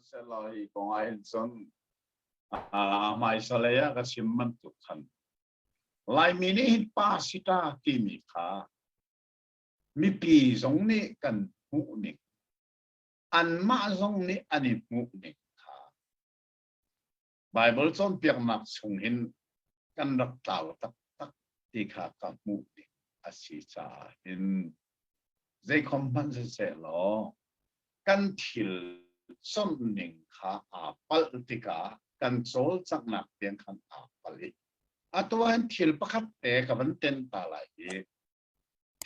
se lai kong ai son mai salaya ka simman tu khan lai mini pa sita ti mi kha mi pi zong ni kan mu ni an ma zong ni ani mu ni kha Bible chon piak mak chung hin kan rak taw tak tak ti kha ka mu ni asi cha in zai kompan se lo kan thil som ning kha a pal tika kan chol chak nak piang khan a pali atwan thil pakhat te ka ban ten ta lai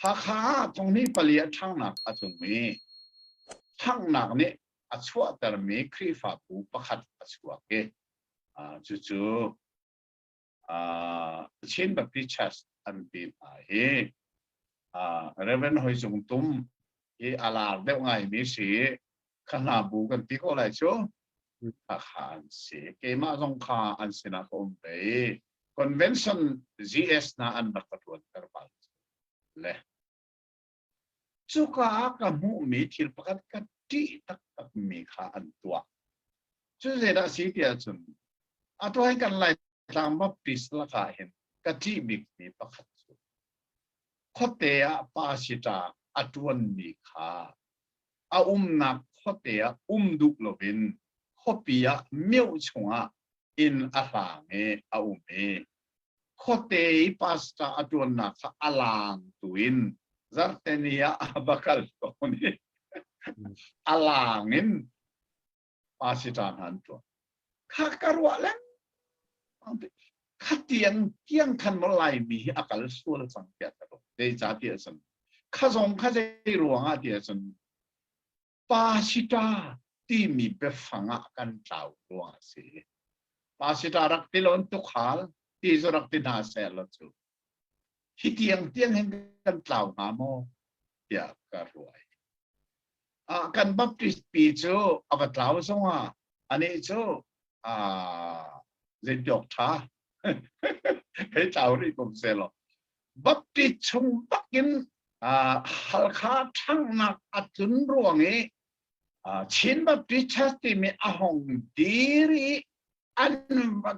ha kha thong ni pali a thang nak a chung mi thang nak ni a chua tar mi khri fa pu pakhat a chua ke chu chu chin ba pi chas an pi a he reven hoi chung tum e ala de ngai mi si khana bu kan ti ko lai chu a khan se ke ma jong kha an sina kom pe convention gs na an ba patwan tar ba le chu ka mu mi thil pakat ka ti tak tak mi kha an tua chu ze da si tia chun atoi kan lai tang ba pis la kha hen ka ti mi mi pakhat chu khote a pa sita atwan mi kha a nak khote a du lovin khopia meu chunga in a hlang e a e khote pasta atwan na kha alang tuin zartenia abakal toni alangin pasitan hantu kakarwa lang khatiang tiang kan malai mi akal sul sang pya ta de ja tia san khazong khajai ruanga tia san pasita ti mi pe fanga kan tau ruanga se pasita rak tilon tu khal ti zorak ti na se lo chu hitiang tiang hen kan tau na mo ya karuai kan baptist pi chu aka tau songa ani chu ze dok tha he tau ri kom se lo baptist chung bakin hal kha thang nak atun ruangi chin baptist chasti me ahong diri an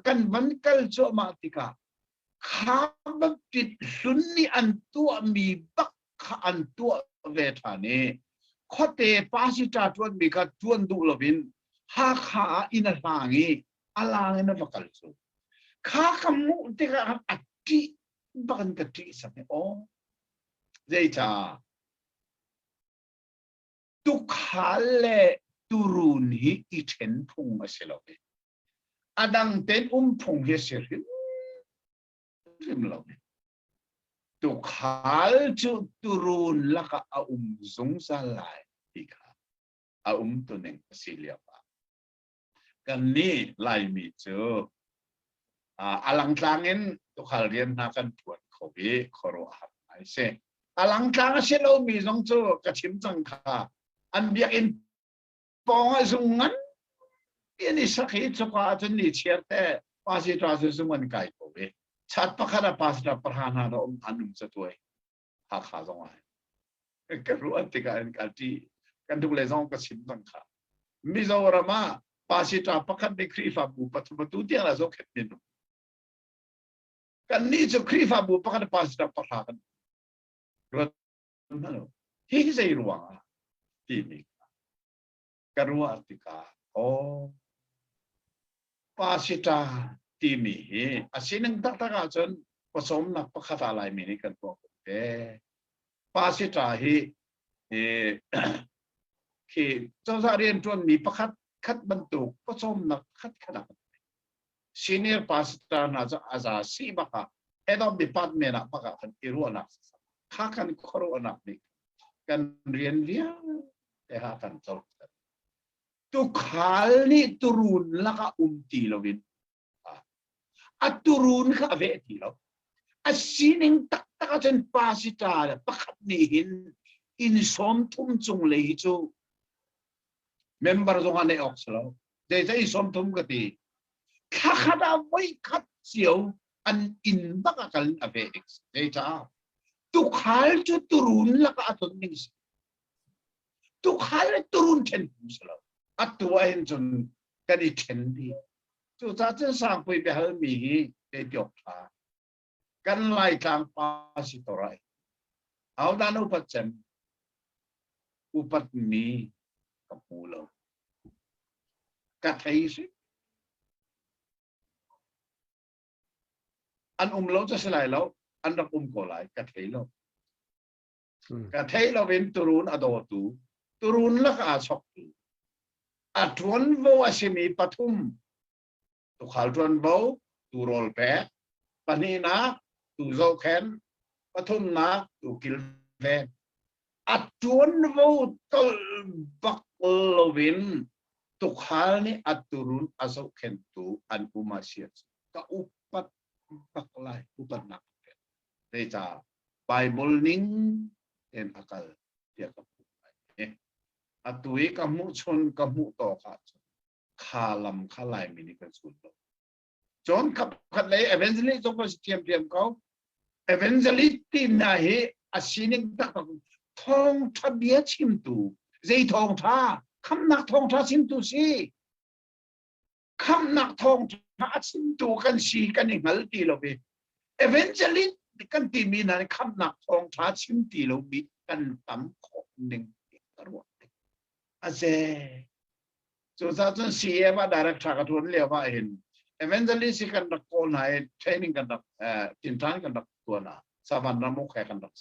kan ban kal cho ma tika kha baptist sunni an tua mi bak kha an tua ve thane khote pasita tuan mi ka tuan du lovin ha kha ina hangi alang ina vakal chu kha kamu tika ati ban ka ti sa ne o zeita tu khale turun hi I then phung ma selo adang ten phung he serin rim lo tu khal chu turun laka zung sa lai ika tu neng silia pa kan ni lai mi chu alang tlangin tu khal rian na kan tuan khobi khoro hat ai se alang tlang selo mi zong chu ka chim chang kha an biak in pong zungan ini sakhi chuka chun ni chierte pasi tra su suman kai ko be chat pakhara pasra parhana ro anum chatoi ha kha zong ai ka ru atika an ka ti kan du le zong ka chim chang kha mi zo rama pasi tra pakhat ni khri fa bu patu ti ala zo khet ni kan ni chu khri fa bu pakhat pasi tra parhana ro hi sei ruang ti ni karua tika pasita ti mi asinang tataka chon pasom nak pakhata lai mi ni kan po te pasita hi ki cha rian tuan mi pakhat khat bantu pasom nak khat khana senior pasita na cha aza si baka head of department na paka kan iru na kha kan khoro na ni kan rian lia te ha kan chol tu khal ni turun laka ti lovin aturun ka ve ti lo asining tak tak chen pasita pakhat ni hin in som thum chung le hi chu member zong ane oxlo de jai som thum ka ti kha khada voi khat chiu an in baka kal ave ex de ta tu khal chu turun laka atun ning tu khal turun chen puslo อัตัวเองจนกันอีเช่นดีจุดจ้าจะสร้างไปแบบมีเดียวพากันไล่กลางป่าสิตัวไรเอาด้านอุปจันอุปมีกับมูลกัดไทยสิอันเราจะสลายแล้วอันรักก็ไล่กัดไทยเรากัดไทยเราเป็นตุรุนอดอตุรุนลักอาชกตูอัดวันโวอาชิมีปฐุมตุขาวจวนโวตุโรลเปะปนีนะตุโจเคนปฐุมนะตุกิลเฟอัดวันโวตลบักลวินตุขาวนี่อัดตุรุนอาโจเคนตุอันอุมาเชียก็อุปัตปักไลอุปัตนักเดจ้าไบเบิลนิ่งเอ็นอักลเดียกับอัตุยกับมุชนกับมุต่อขาดขาลำขาลายมินิกันสุดจนกับขัดเลยเอเวนซ์ลิจงก็เทียมเขาเอเวนซ์ลิตีน่าเหอาศินิกตักทองทับเบียชิมตูใจทองท่าคำนักทองท่าชิมตูสิคำนักทองท่าชิมตูกันสีกันอีกหัลตีเราไปเอเวนซ์ลิกันตีมีนั่นคำนักทองท่าชิมตีเราบิดกันตั้มของหนึ่งกระโดดอาเจสุดท้ายจนเสียว่าดารักชากทุนเลี้ยวว่าเห็นเอเวนต์ลิสิกันดักโคนให้เทรนนิ่งกันดักจินทานกันดักตัวน่ะสวรรค์นรกแข่กันดัก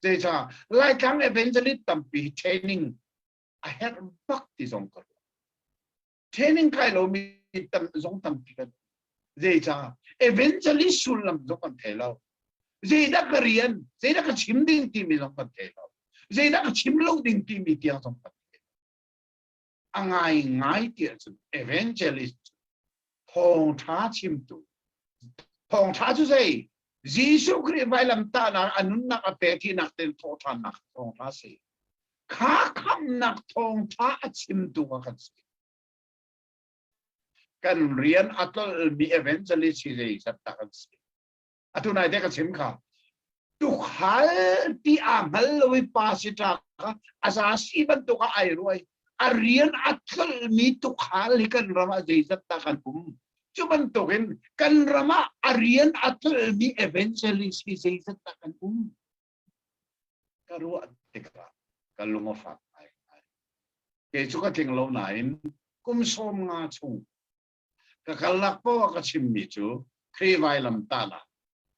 เจ้าไล่ครั้งเอเวนต์ลิตั้มปีเทรนนิ่งอาเหตุบักที่ส่งกันเทรนนิ่งใครเรามีตั้มส่งตั้มปีกันเจ้าเอเวนต์ลิสุลลัมส่งกันเทเราเจ้าดักเรียนเจ้าดักชิมดิ้งที่มีส่งกันเทเราเจ้าดักชิมลูกดิ้งที่มีเตียงส่งกันง่ายที่สุดเอเวนเจลิสทองท้าชิมตูทองท้าจุดใจยิสุคริสต์ไปลำตานักอนุนักเปที่นักเต็มทอทานักทองท้าสิข้าคำนักทองท้าชิมตูกันสิกันเรียนอัตโนมีเอเวนเจลิสที่จะสัตตกันสิอัตโนไหนเด็กชิมข้าทุกหาที่อ่างฮัลโลวิปาสิตาค่ะอาศัยบันตุกไอรวยอาเรียนอัตลมีทุกหาลิกันรามาใจสัตตากันผมจุบันตุกินกันรามาอาเรียนอัตลมีเอเวนเจลิสที่ใจสัตตากันผมก็รู้อัตติกะก็ลงมาฟังไอ้เกี่ยวกับทิ้งเราไหนกุมสมงาชูก็กลักพ่อก็ชิมมิจูครีไวลำตาละ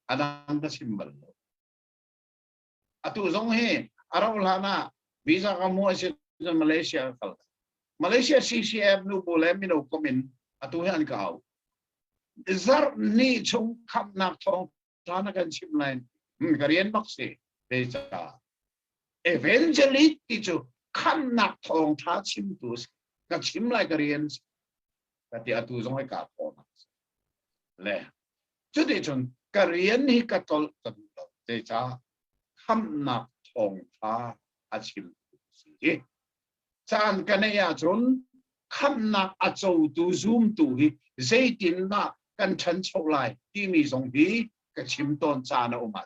อันนั้นก็ชิมบัลโลอัตุสงเฮอาราอุลานะวีซ่าขโมยเสจากมาเลเซียกันมาเลเซีย CCF นูบุเลมิโนคอมินอัตุเฮอันก็เอาซาร์นี่ชงคำนักทองท่านักชิมไลน์ก็เรียนบักเซ่เดจ้าเอเวนเจลิสที่จูคำนักทองท่าชิมตัวก็ชิมไลน์ก็เรียนก็ที่อัตุสงให้กับพ่อนักเล่จุดที่จนก็เรียนให้กับตลอดเดจ้าคำนักทองท่าอาชิมตัวจานกันเนี่ยจนคำนักอาจูตูซูมตูฮีเจตินนะกันฉันโชว์ไลที่มีสองฮีก็ชิมต้นจานออกมา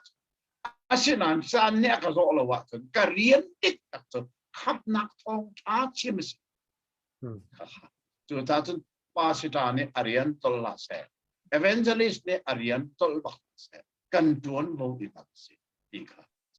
อาศัยนั้นจานเนี่ยก็รู้แล้วว่าจนการเรียนติดกับจนคำนักทองท้าชิมสิจุดจนปาสิตาเนี่ยเรียนตลาดเสกเอเวนเจลิสเนี่ยเรียนตลาดเสกกันจวนโบดิบักสิอีกค่ะ